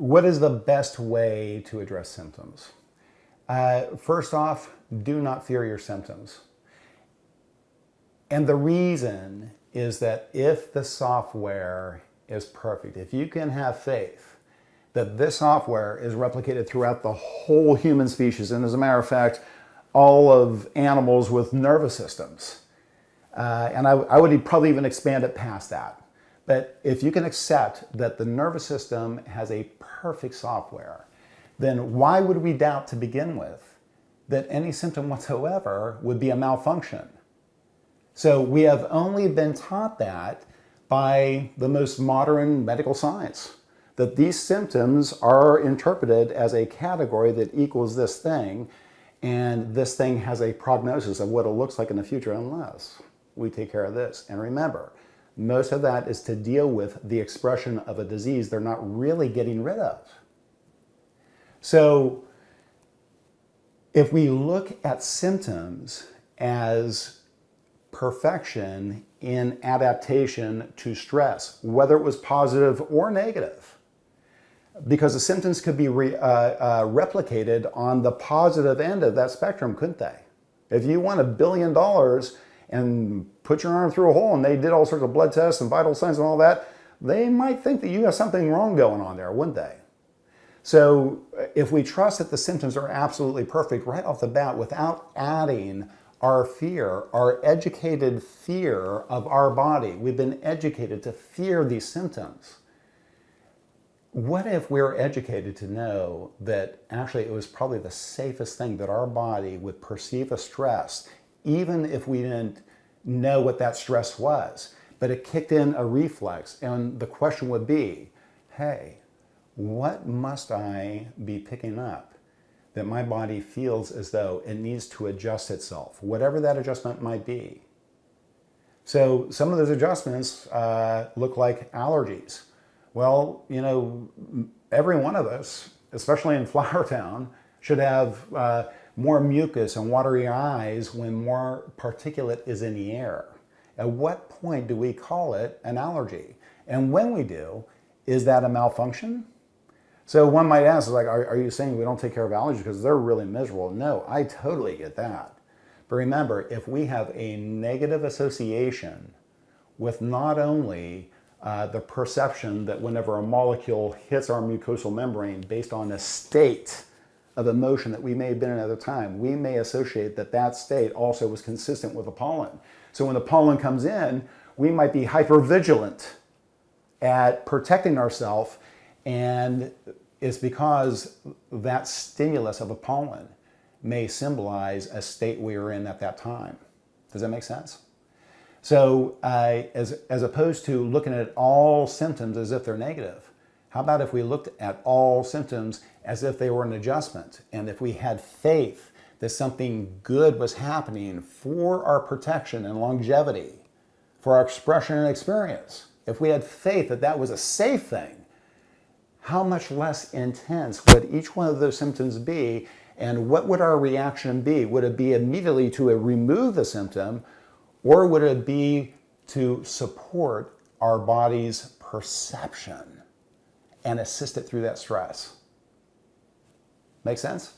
What is the best way to address symptoms? First off, do not fear your symptoms. And the reason is that if the software is perfect, if you can have faith that this software is replicated throughout the whole human species, and as a matter of fact, all of animals with nervous systems, and I would probably even expand it past that. But if you can accept that the nervous system has a perfect software, then why would we doubt to begin with that any symptom whatsoever would be a malfunction? So we have only been taught that by the most modern medical science, that these symptoms are interpreted as a category that equals this thing, and this thing has a prognosis of what it looks like in the future unless we take care of this. And remember, most of that is to deal with the expression of a disease they're not really getting rid of. So if we look at symptoms as perfection in adaptation to stress, whether it was positive or negative, because the symptoms could be replicated on the positive end of that spectrum, couldn't they? If you won $1 billion and put your arm through a hole and they did all sorts of blood tests and vital signs and all that, they might think that you have something wrong going on there, wouldn't they? So if we trust that the symptoms are absolutely perfect right off the bat without adding our fear, our educated fear of our body, we've been educated to fear these symptoms. What if we're educated to know that actually it was probably the safest thing that our body would perceive a stress, even if we didn't know what that stress was, but it kicked in a reflex, and the question would be, hey, what must I be picking up that my body feels as though it needs to adjust itself, whatever that adjustment might be? So some of those adjustments look like allergies. Well, you know, every one of us, especially in Flower Town, should have more mucus and watery eyes when more particulate is in the air. At what point do we call it an allergy? And when we do, is that a malfunction? So one might ask, like, are you saying we don't take care of allergies because they're really miserable? No, I totally get that. But remember, if we have a negative association with not only the perception that whenever a molecule hits our mucosal membrane based on a state of emotion that we may have been in at the time, we may associate that that state also was consistent with the pollen. So when the pollen comes in, we might be hypervigilant at protecting ourselves, and it's because that stimulus of a pollen may symbolize a state we were in at that time. Does that make sense? So as opposed to looking at all symptoms as if they're negative, how about if we looked at all symptoms as if they were an adjustment, and if we had faith that something good was happening for our protection and longevity, for our expression and experience? If we had faith that that was a safe thing, how much less intense would each one of those symptoms be, and what would our reaction be? Would it be immediately to remove the symptom, or would it be to support our body's perception and assist it through that stress? Make sense?